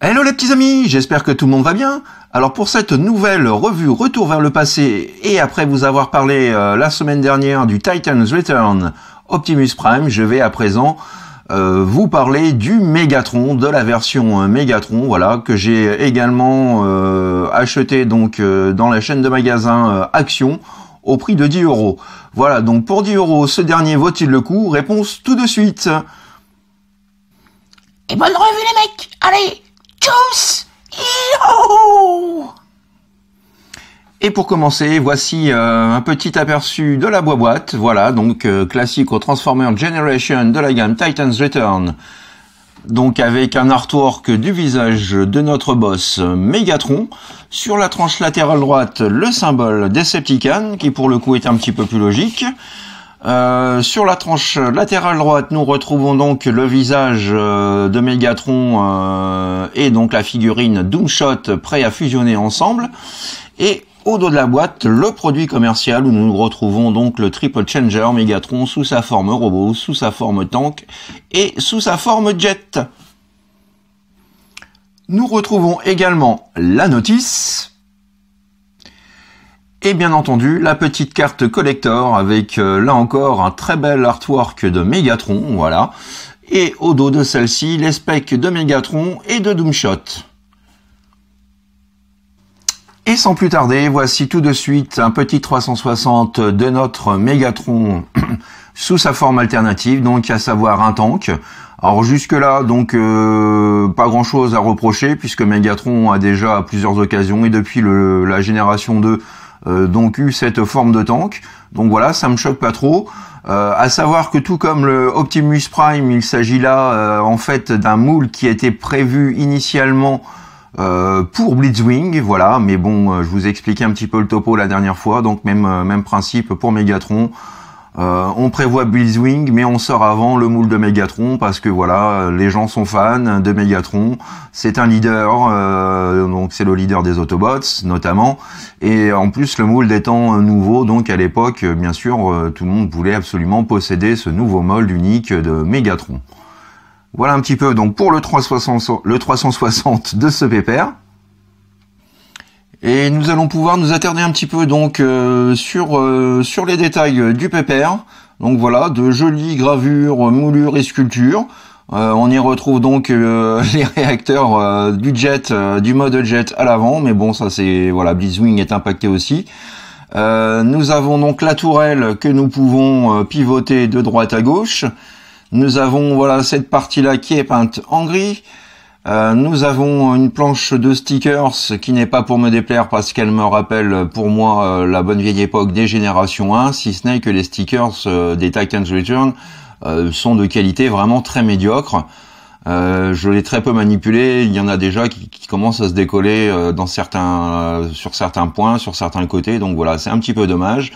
Hello les petits amis, j'espère que tout le monde va bien. Alors pour cette nouvelle revue Retour vers le passé, et après vous avoir parlé la semaine dernière du Titan's Return Optimus Prime, je vais à présent vous parler du Megatron, de la version Megatron, voilà, que j'ai également acheté donc dans la chaîne de magasins Action au prix de 10 €. Voilà, donc pour 10 €, ce dernier vaut-il le coup? Réponse tout de suite. Et bonne revue les mecs, allez, tchuss, yo. Et pour commencer, voici un petit aperçu de la boîte, voilà, donc classique au Transformer Generation de la gamme Titan's Return, donc avec un artwork du visage de notre boss Megatron, sur la tranche latérale droite le symbole Decepticon, qui pour le coup est un petit peu plus logique. Sur la tranche latérale droite, nous retrouvons donc le visage de Megatron et donc la figurine Doomshot prêt à fusionner ensemble. Et au dos de la boîte, le produit commercial où nous retrouvons donc le Triple Changer Megatron sous sa forme robot, sous sa forme tank et sous sa forme jet. Nous retrouvons également la notice. Et bien entendu, la petite carte collector avec, là encore, un très bel artwork de Megatron, voilà. Et au dos de celle-ci, les specs de Megatron et de Doomshot. Et sans plus tarder, voici tout de suite un petit 360 de notre Megatron sous sa forme alternative, donc à savoir un tank. Alors jusque-là, donc pas grand-chose à reprocher, puisque Megatron a déjà à plusieurs occasions, et depuis la génération 2, donc eu cette forme de tank, donc voilà, ça me choque pas trop. À savoir que tout comme le Optimus Prime, il s'agit là en fait d'un moule qui était prévu initialement pour Blitzwing, voilà, mais bon, je vous ai expliqué un petit peu le topo la dernière fois, donc même principe pour Megatron. On prévoit Blitzwing, mais on sort avant le moule de Megatron parce que voilà, les gens sont fans de Megatron. C'est un leader, donc c'est le leader des Autobots notamment. Et en plus, le moule étant nouveau, donc à l'époque, bien sûr, tout le monde voulait absolument posséder ce nouveau mold unique de Megatron. Voilà un petit peu donc pour le 360 de ce pépère. Et nous allons pouvoir nous attarder un petit peu donc sur les détails du pépère. Donc voilà, de jolies gravures, moulures et sculptures. On y retrouve donc les réacteurs du jet, du mode jet à l'avant, mais bon ça c'est voilà, Blitzwing est impacté aussi. Nous avons donc la tourelle que nous pouvons pivoter de droite à gauche. Nous avons voilà cette partie-là qui est peinte en gris. Nous avons une planche de stickers qui n'est pas pour me déplaire parce qu'elle me rappelle pour moi la bonne vieille époque des générations 1, si ce n'est que les stickers des Titan's Return sont de qualité vraiment très médiocre. Je l'ai très peu manipulé, il y en a déjà qui commencent à se décoller sur certains points, sur certains côtés, donc voilà, c'est un petit peu dommage.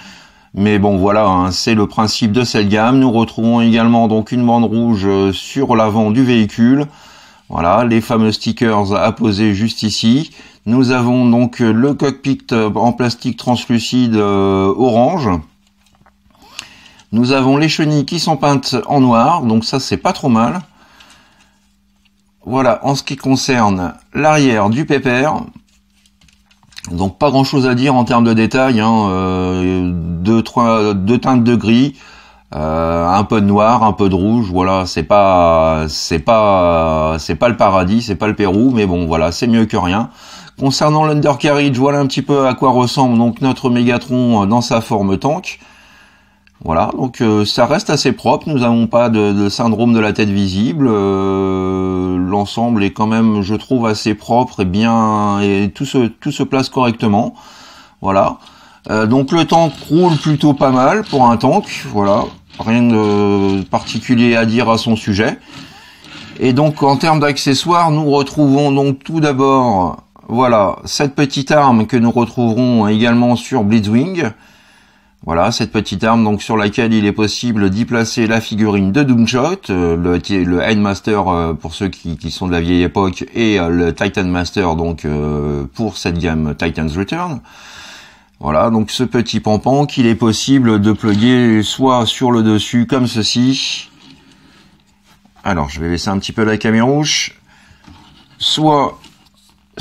Mais bon voilà, hein, c'est le principe de cette gamme. Nous retrouvons également donc une bande rouge sur l'avant du véhicule. Voilà, les fameux stickers à poser juste ici. Nous avons donc le cockpit en plastique translucide orange. Nous avons les chenilles qui sont peintes en noir, donc ça c'est pas trop mal. Voilà, en ce qui concerne l'arrière du pépère. Donc pas grand chose à dire en termes de détails, hein, deux teintes de gris, un peu de noir, un peu de rouge, voilà, c'est pas le paradis, c'est pas le Pérou, mais bon voilà, c'est mieux que rien. Concernant l'undercarriage, voilà un petit peu à quoi ressemble donc notre Megatron dans sa forme tank. Voilà, donc ça reste assez propre, nous n'avons pas de syndrome de la tête visible, l'ensemble est quand même, je trouve, assez propre et bien, et tout se place correctement, voilà. Donc le tank roule plutôt pas mal pour un tank, voilà, rien de particulier à dire à son sujet. Et donc en termes d'accessoires, nous retrouvons donc tout d'abord, voilà, cette petite arme que nous retrouverons également sur Blitzwing. Voilà, cette petite arme donc sur laquelle il est possible d'y placer la figurine de Doomshot, le Headmaster pour ceux qui sont de la vieille époque, et le Titan Master donc pour cette gamme Titan's Return. Voilà, donc ce petit pampan qu'il est possible de plugger soit sur le dessus comme ceci. Alors je vais laisser un petit peu la camérouche, soit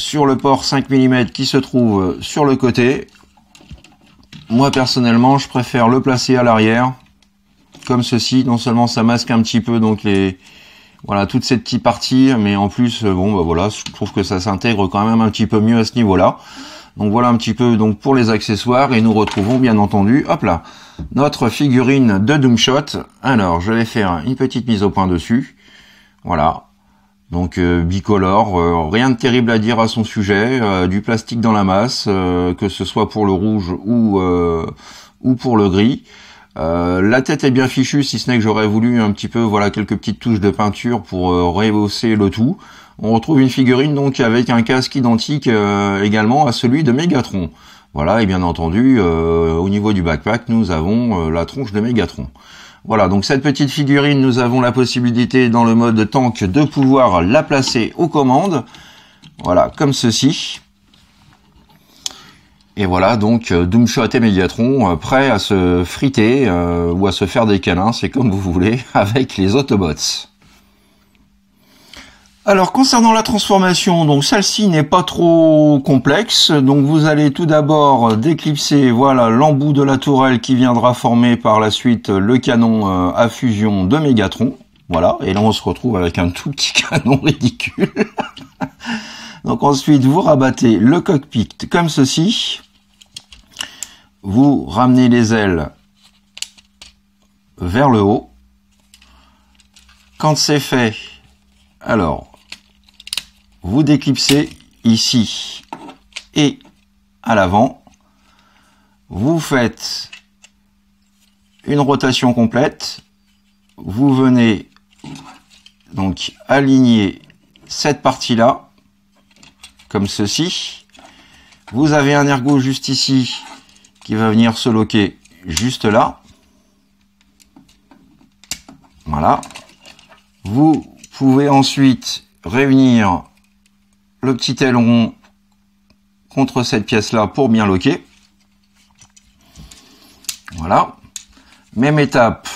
sur le port 5 mm qui se trouve sur le côté. Moi personnellement, je préfère le placer à l'arrière, comme ceci. Non seulement ça masque un petit peu donc voilà, toutes ces petites parties, mais en plus, bon, bah voilà, je trouve que ça s'intègre quand même un petit peu mieux à ce niveau-là. Donc voilà un petit peu donc pour les accessoires, et nous retrouvons bien entendu, hop là, notre figurine de Doomshot. Alors, je vais faire une petite mise au point dessus. Voilà. Donc bicolore, rien de terrible à dire à son sujet, du plastique dans la masse, que ce soit pour le rouge ou pour le gris. La tête est bien fichue, si ce n'est que j'aurais voulu un petit peu, voilà, quelques petites touches de peinture pour rehausser le tout. On retrouve une figurine donc avec un casque identique également à celui de Megatron. Voilà, et bien entendu, au niveau du backpack, nous avons la tronche de Megatron. Voilà, donc cette petite figurine, nous avons la possibilité dans le mode tank de pouvoir la placer aux commandes. Voilà, comme ceci. Et voilà, donc Doomshot et Megatron prêts à se friter ou à se faire des câlins, c'est comme vous voulez, avec les Autobots. Alors concernant la transformation, donc celle-ci n'est pas trop complexe. Donc vous allez tout d'abord déclipser, voilà, l'embout de la tourelle qui viendra former par la suite le canon à fusion de Megatron. Voilà, et là on se retrouve avec un tout petit canon ridicule. Donc ensuite vous rabattez le cockpit comme ceci. Vous ramenez les ailes vers le haut. Quand c'est fait, alors vous déclipsez ici et à l'avant. Vous faites une rotation complète. Vous venez donc aligner cette partie-là, comme ceci. Vous avez un ergot juste ici qui va venir se loquer juste là. Voilà. Vous pouvez ensuite réunir le petit aileron contre cette pièce-là pour bien loquer. Voilà. Même étape.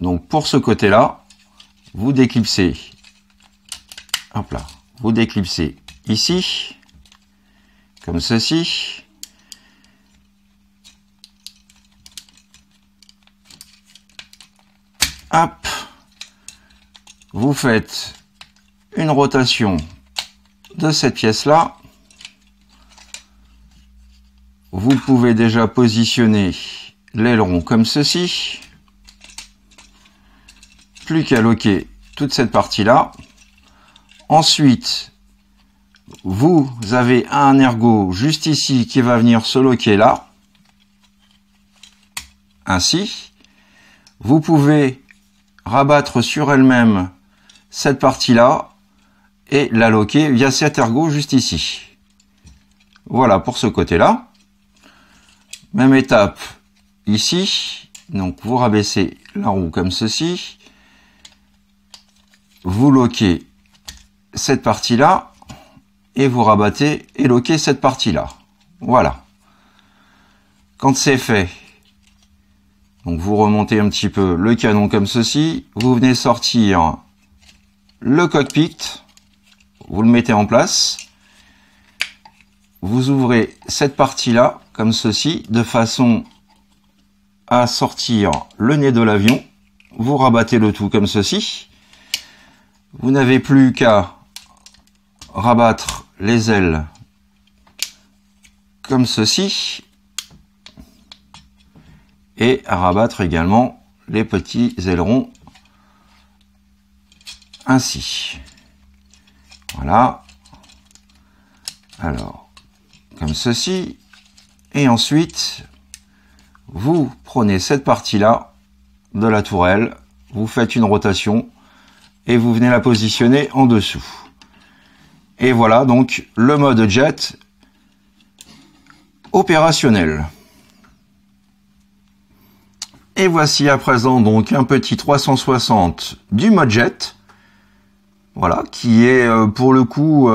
Donc pour ce côté-là, vous déclipsez. Hop là. Vous déclipsez ici, comme ceci. Hop. Vous faites une rotation de cette pièce-là. Vous pouvez déjà positionner l'aileron comme ceci. Plus qu'à loquer toute cette partie-là. Ensuite, vous avez un ergot juste ici qui va venir se loquer là. Ainsi. Vous pouvez rabattre sur elle-même cette partie-là et la loquer via cet ergot juste ici. Voilà pour ce côté-là. Même étape ici. Donc vous rabaissez la roue comme ceci. Vous loquez cette partie-là et vous rabattez et loquez cette partie-là. Voilà. Quand c'est fait, donc vous remontez un petit peu le canon comme ceci. Vous venez sortir le cockpit. Vous le mettez en place. Vous ouvrez cette partie-là, comme ceci, de façon à sortir le nez de l'avion. Vous rabattez le tout comme ceci. Vous n'avez plus qu'à rabattre les ailes comme ceci. Et à rabattre également les petits ailerons ainsi. Voilà. Alors, comme ceci. Et ensuite, vous prenez cette partie-là de la tourelle, vous faites une rotation et vous venez la positionner en dessous. Et voilà donc le mode jet opérationnel. Et voici à présent donc un petit 360 du mode jet. Voilà, qui est pour le coup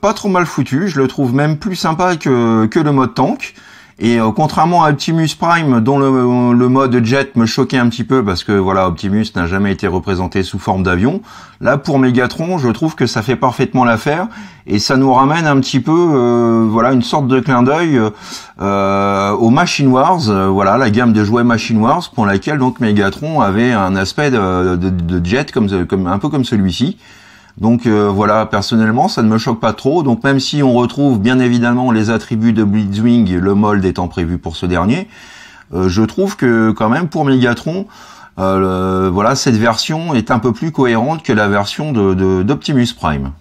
pas trop mal foutu. Je le trouve même plus sympa que le mode tank. Et contrairement à Optimus Prime, dont le mode jet me choquait un petit peu, parce que voilà, Optimus n'a jamais été représenté sous forme d'avion, là pour Megatron, je trouve que ça fait parfaitement l'affaire, et ça nous ramène un petit peu, voilà, une sorte de clin d'œil aux Machine Wars, voilà, la gamme de jouets Machine Wars, pour laquelle donc Megatron avait un aspect de jet comme un peu comme celui-ci. Donc voilà, personnellement, ça ne me choque pas trop. Donc même si on retrouve bien évidemment les attributs de Blitzwing, le mold étant prévu pour ce dernier, je trouve que quand même pour Megatron, voilà, cette version est un peu plus cohérente que la version d'Optimus Prime.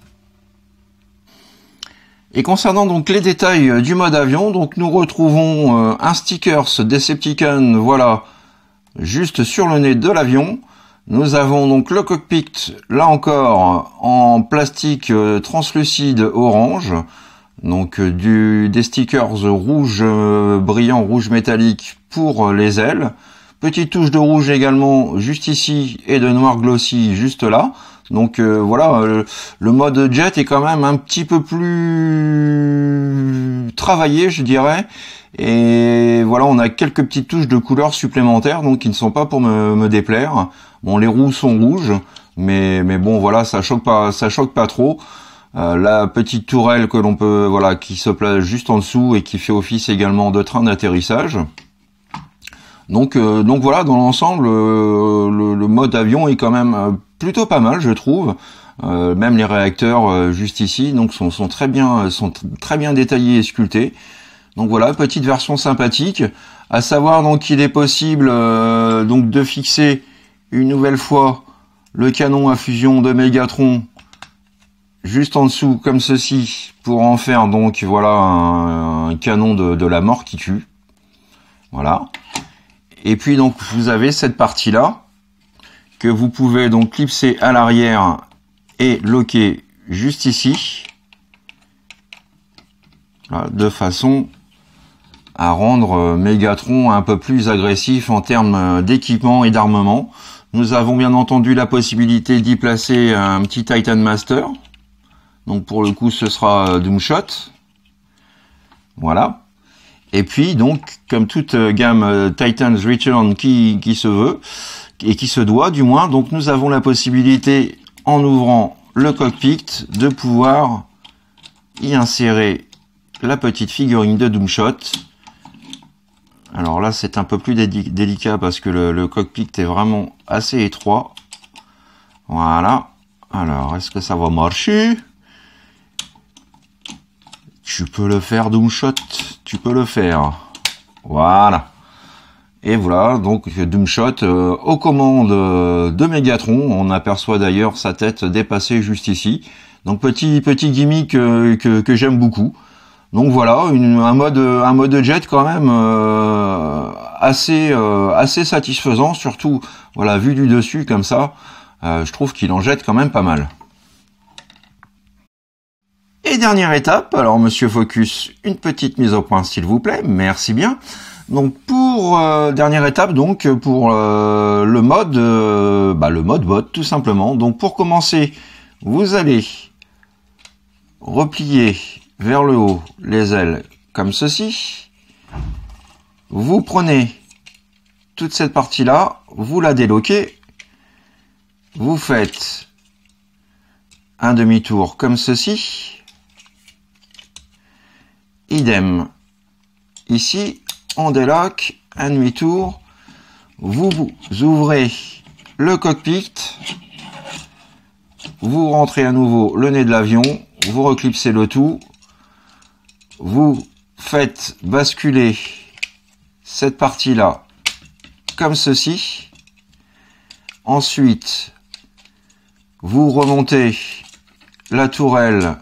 Et concernant donc les détails du mode avion, donc nous retrouvons un stickers Decepticon, voilà, juste sur le nez de l'avion. Nous avons donc le cockpit, là encore, en plastique translucide orange, donc des stickers rouge brillant, rouge métallique pour les ailes. Petite touche de rouge également juste ici et de noir glossy juste là. Donc voilà, le mode jet est quand même un petit peu plus travaillé, je dirais. Et voilà, on a quelques petites touches de couleurs supplémentaires, donc qui ne sont pas pour me déplaire. Bon, les roues sont rouges, mais bon, voilà, ça choque pas trop. La petite tourelle que l'on peut, voilà, qui se place juste en dessous et qui fait office également de train d'atterrissage. Donc voilà, dans l'ensemble, le mode avion est quand même plutôt pas mal, je trouve. Même les réacteurs juste ici, donc sont très bien détaillés et sculptés. Donc voilà, petite version sympathique. À savoir donc qu'il est possible donc de fixer une nouvelle fois le canon à fusion de Megatron juste en dessous comme ceci pour en faire donc voilà un canon de la mort qui tue. Voilà. Et puis donc vous avez cette partie là que vous pouvez donc clipser à l'arrière et loquer juste ici. Voilà, de façon à rendre Megatron un peu plus agressif en termes d'équipement et d'armement. Nous avons bien entendu la possibilité d'y placer un petit Titan Master. Donc pour le coup ce sera Doomshot. Voilà. Et puis donc comme toute gamme Titan's Return qui se veut, et qui se doit du moins, donc nous avons la possibilité en ouvrant le cockpit de pouvoir y insérer la petite figurine de Doomshot. Alors là, c'est un peu plus délicat parce que le cockpit est vraiment assez étroit. Voilà. Alors, est-ce que ça va marcher? Tu peux le faire, Doomshot. Tu peux le faire. Voilà. Et voilà, donc Doomshot aux commandes de Megatron. On aperçoit d'ailleurs sa tête dépassée juste ici. Donc petit gimmick que j'aime beaucoup. Donc voilà, un mode jet quand même assez satisfaisant, surtout voilà vu du dessus comme ça, je trouve qu'il en jette quand même pas mal. Et dernière étape, alors Monsieur Focus, une petite mise au point s'il vous plaît, merci bien. Donc pour dernière étape donc pour le mode bot tout simplement. Donc pour commencer, vous allez replier vers le haut les ailes comme ceci. Vous prenez toute cette partie là, vous la déloquez, vous faites un demi-tour comme ceci, idem ici, on déloque un demi-tour, vous ouvrez le cockpit, vous rentrez à nouveau le nez de l'avion, vous reclipsez le tout, vous faites basculer cette partie-là comme ceci. Ensuite, vous remontez la tourelle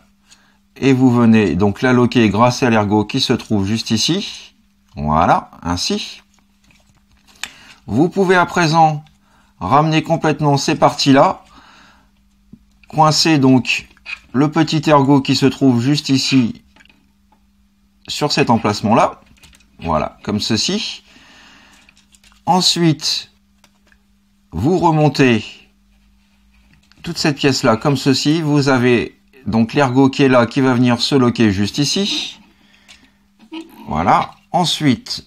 et vous venez donc la loquer grâce à l'ergot qui se trouve juste ici. Voilà, ainsi. Vous pouvez à présent ramener complètement ces parties-là, coincer donc le petit ergot qui se trouve juste ici sur cet emplacement-là. Voilà, comme ceci. Ensuite, vous remontez toute cette pièce-là comme ceci. Vous avez donc l'ergot qui est là, qui va venir se loquer juste ici. Voilà. Ensuite,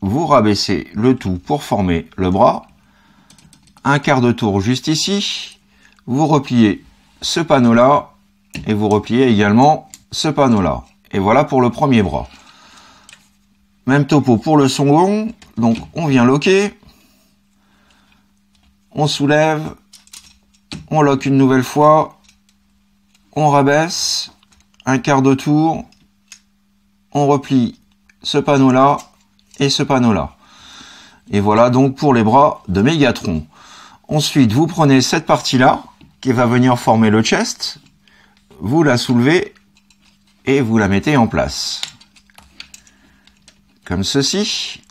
vous rabaissez le tout pour former le bras. Un quart de tour juste ici. Vous repliez ce panneau-là et vous repliez également ce panneau-là. Et voilà pour le premier bras. Même topo pour le second. Donc, on vient loquer. On soulève. On lock une nouvelle fois. On rabaisse. Un quart de tour. On replie ce panneau-là et ce panneau-là. Et voilà donc pour les bras de Mégatron. Ensuite, vous prenez cette partie-là qui va venir former le chest. Vous la soulevez et vous la mettez en place. Comme ceci.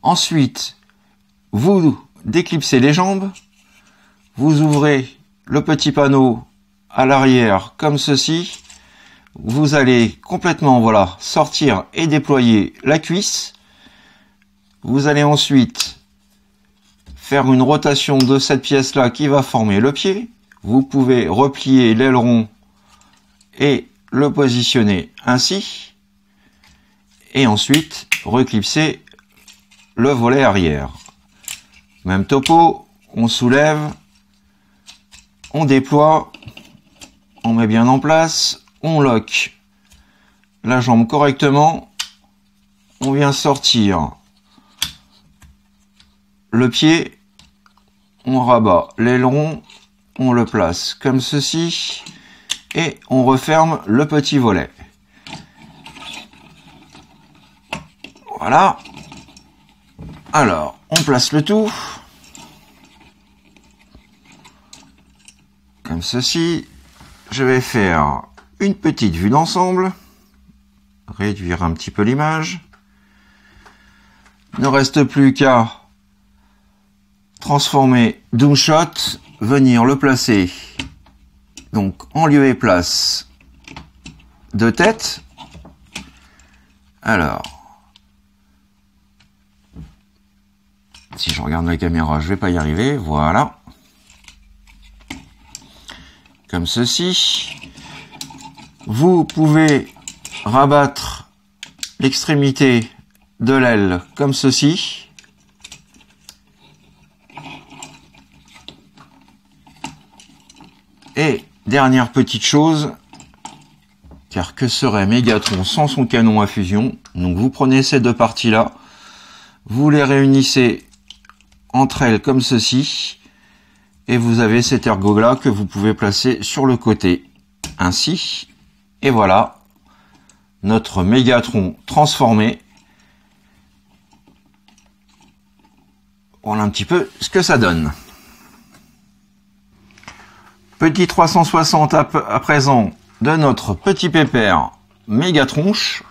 Ensuite, vous déclipsez les jambes. Vous ouvrez le petit panneau à l'arrière comme ceci. Vous allez complètement, voilà, sortir et déployer la cuisse. Vous allez ensuite faire une rotation de cette pièce-là qui va former le pied. Vous pouvez replier l'aileron et le positionner ainsi. Et ensuite, reclipser le volet arrière. Même topo, on soulève, on déploie, on met bien en place, on lock la jambe correctement, on vient sortir le pied, on rabat l'aileron, on le place comme ceci et on referme le petit volet. Voilà. Alors, on place le tout comme ceci. Je vais faire une petite vue d'ensemble, réduire un petit peu l'image. Il ne reste plus qu'à transformer Doomshot, venir le placer donc en lieu et place de tête. Alors, si je regarde la caméra, je vais pas y arriver, voilà. Comme ceci. Vous pouvez rabattre l'extrémité de l'aile comme ceci. Et dernière petite chose, car que serait Mégatron sans son canon à fusion? Donc vous prenez ces deux parties-là, vous les réunissez entre elles comme ceci, et vous avez cet ergot-là que vous pouvez placer sur le côté, ainsi. Et voilà, notre Mégatron transformé. Voilà un petit peu ce que ça donne. Petit 360 à présent de notre petit pépère Mégatronche.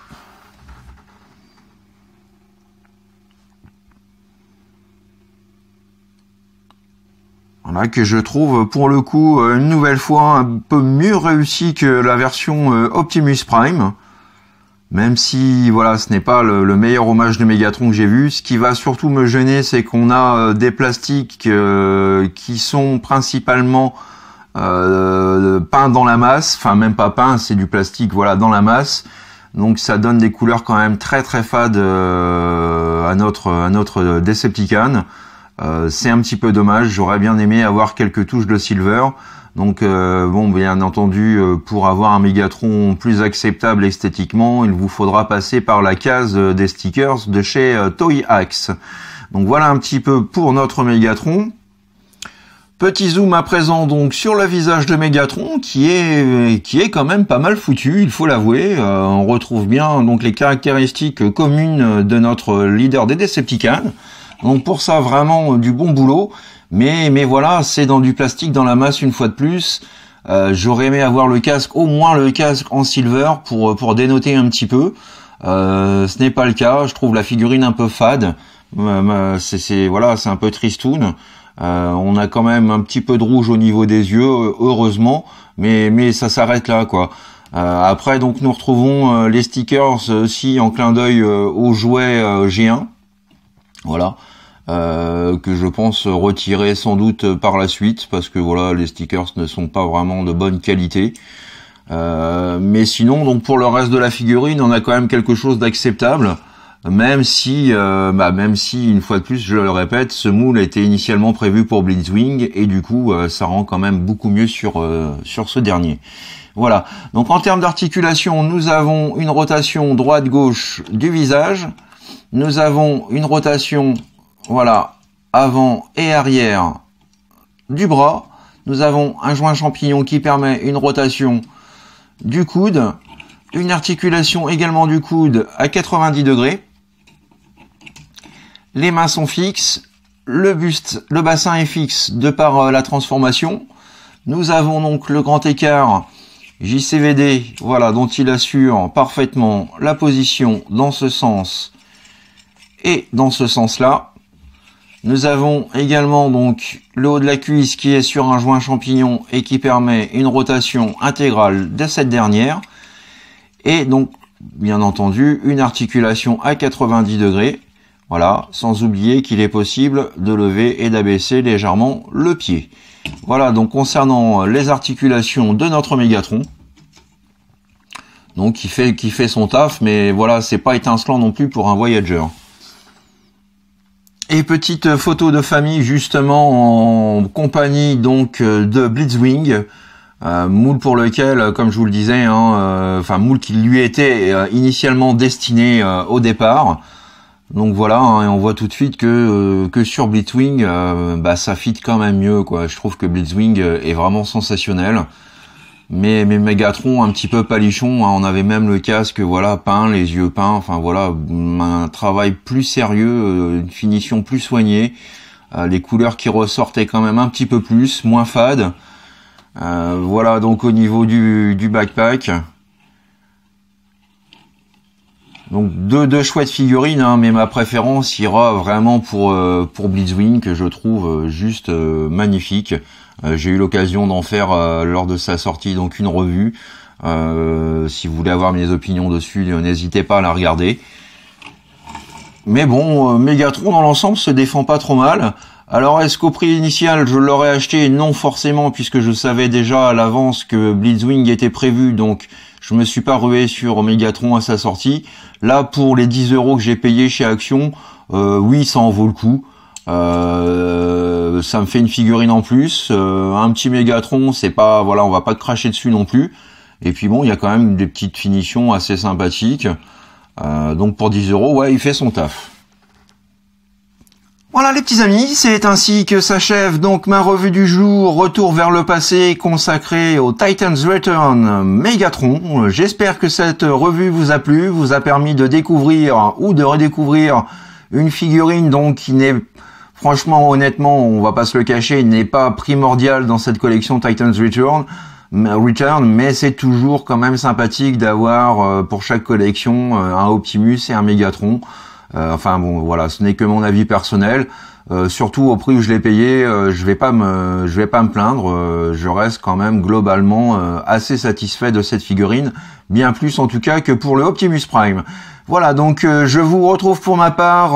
Voilà, que je trouve pour le coup une nouvelle fois un peu mieux réussi que la version Optimus Prime. Même si voilà, ce n'est pas le meilleur hommage de Mégatron que j'ai vu. Ce qui va surtout me gêner, c'est qu'on a des plastiques qui sont principalement peints dans la masse. Enfin, même pas peints, c'est du plastique, voilà, dans la masse. Donc ça donne des couleurs quand même très très fades à notre Decepticon. C'est un petit peu dommage, j'aurais bien aimé avoir quelques touches de silver. Donc bon, bien entendu, pour avoir un Mégatron plus acceptable esthétiquement, il vous faudra passer par la case des stickers de chez Toy Axe. Donc voilà un petit peu pour notre Mégatron. Petit zoom à présent donc sur le visage de Mégatron qui est quand même pas mal foutu, il faut l'avouer. On retrouve bien donc les caractéristiques communes de notre leader des Decepticons. Donc pour ça, vraiment du bon boulot. Mais voilà, c'est dans du plastique, dans la masse une fois de plus. J'aurais aimé avoir le casque, au moins le casque en silver pour dénoter un petit peu. Ce n'est pas le cas. Je trouve la figurine un peu fade. Voilà, c'est un peu tristoun. On a quand même un petit peu de rouge au niveau des yeux, heureusement. Mais ça s'arrête là, quoi. Après, donc nous retrouvons les stickers aussi en clin d'œil aux jouets G1. Voilà, que je pense retirer sans doute par la suite parce que voilà, les stickers ne sont pas vraiment de bonne qualité. Mais sinon, donc pour le reste de la figurine, on a quand même quelque chose d'acceptable. Même si, une fois de plus, je le répète, ce moule a été initialement prévu pour Blitzwing et du coup, ça rend quand même beaucoup mieux sur ce dernier. Voilà. Donc en termes d'articulation, nous avons une rotation droite-gauche du visage. Nous avons une rotation, voilà, avant et arrière du bras. Nous avons un joint champignon qui permet une rotation du coude. Une articulation également du coude à 90 degrés. Les mains sont fixes. Le buste, le bassin est fixe de par la transformation. Nous avons donc le grand écart JCVD, voilà, dont il assure parfaitement la position dans ce sens et dans ce sens-là. Nous avons également donc le haut de la cuisse qui est sur un joint champignon et qui permet une rotation intégrale de cette dernière. Et donc, bien entendu, une articulation à 90 degrés. Voilà, sans oublier qu'il est possible de lever et d'abaisser légèrement le pied. Voilà, donc concernant les articulations de notre Mégatron. Donc, qui fait son taf, mais voilà, c'est pas étincelant non plus pour un Voyager. Et petite photo de famille justement en compagnie donc de Blitzwing, moule pour lequel, comme je vous le disais, moule qui lui était initialement destiné au départ. Donc voilà, et on voit tout de suite que sur Blitzwing, ça fit quand même mieux, quoi. Je trouve que Blitzwing est vraiment sensationnel. Mais Mégatron un petit peu palichon, on avait même le casque voilà peint, les yeux peints, enfin voilà, un travail plus sérieux, une finition plus soignée, les couleurs qui ressortaient quand même un petit peu plus, moins fades. Voilà donc au niveau du backpack. Donc deux chouettes figurines, mais ma préférence ira vraiment pour Blitzwing, que je trouve juste magnifique. J'ai eu l'occasion d'en faire lors de sa sortie, donc une revue. Si vous voulez avoir mes opinions dessus, n'hésitez pas à la regarder. Mais bon, Mégatron dans l'ensemble se défend pas trop mal. Alors est-ce qu'au prix initial je l'aurais acheté? Non forcément, puisque je savais déjà à l'avance que Blitzwing était prévu, donc je me suis pas rué sur Mégatron à sa sortie. Là, pour les 10 € que j'ai payé chez Action, oui, ça en vaut le coup. Ça me fait une figurine en plus, un petit Mégatron, c'est pas, voilà, on va pas cracher dessus non plus. Et puis bon, il y a quand même des petites finitions assez sympathiques. Donc pour 10 €, ouais, il fait son taf. Voilà les petits amis, c'est ainsi que s'achève donc ma revue du jour, retour vers le passé consacrée au Titan's Return Mégatron. J'espère que cette revue vous a plu, vous a permis de découvrir ou de redécouvrir une figurine donc qui n'est, franchement, honnêtement, on va pas se le cacher, n'est pas primordiale dans cette collection Titan's Return, mais c'est toujours quand même sympathique d'avoir pour chaque collection un Optimus et un Mégatron. Enfin bon, voilà, ce n'est que mon avis personnel. Surtout au prix où je l'ai payé, je vais pas me plaindre. Je reste quand même globalement assez satisfait de cette figurine, bien plus en tout cas que pour le Optimus Prime. Voilà, donc je vous retrouve pour ma part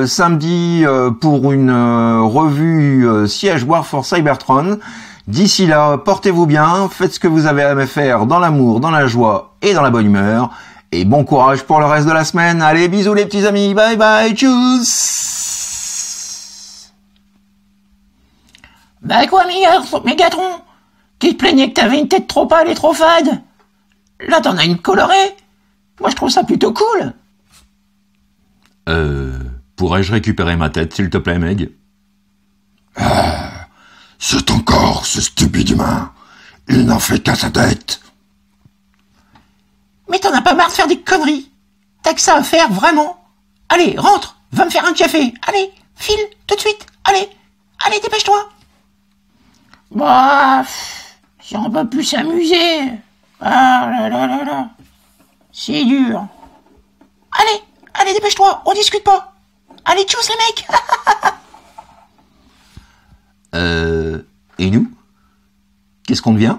samedi pour une revue Siege War for Cybertron. D'ici là, portez-vous bien, faites ce que vous avez à faire dans l'amour, dans la joie et dans la bonne humeur. Et bon courage pour le reste de la semaine. Allez, bisous les petits amis, bye bye, tchuss. Bah quoi, Mégatron? Tu te plaignais que t'avais une tête trop pâle et trop fade? Là, t'en as une colorée. Moi, je trouve ça plutôt cool. Pourrais-je récupérer ma tête, s'il te plaît, Meg? C'est encore ce stupide humain. Il n'en fait qu'à sa tête. Mais t'en as pas marre de faire des conneries? T'as que ça à faire, vraiment? Allez, rentre, va me faire un café. Allez, file, tout de suite. Allez, dépêche-toi. Bah, si on peut plus s'amuser. Ah là là là là. C'est dur. Allez, dépêche-toi, on discute pas. Allez, tchuss les mecs. Et nous? Qu'est-ce qu'on devient?